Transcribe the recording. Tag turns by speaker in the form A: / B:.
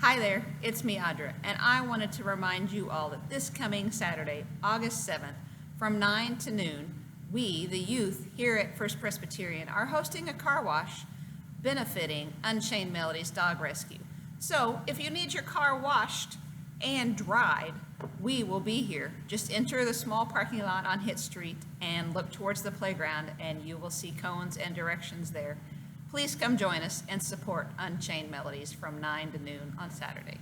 A: Hi there, it's me, Audra, and I wanted to remind you all that this coming Saturday, August 7th, from 9 to noon, we, the youth here at First Presbyterian, are hosting a car wash benefiting Unchained Melodies Dog Rescue. So if you need your car washed and dried, we will be here. Just enter the small parking lot on Hitt Street and look towards the playground, and you will see cones and directions there. Please come join us and support Unchained Melodies from 9 to noon on Saturday.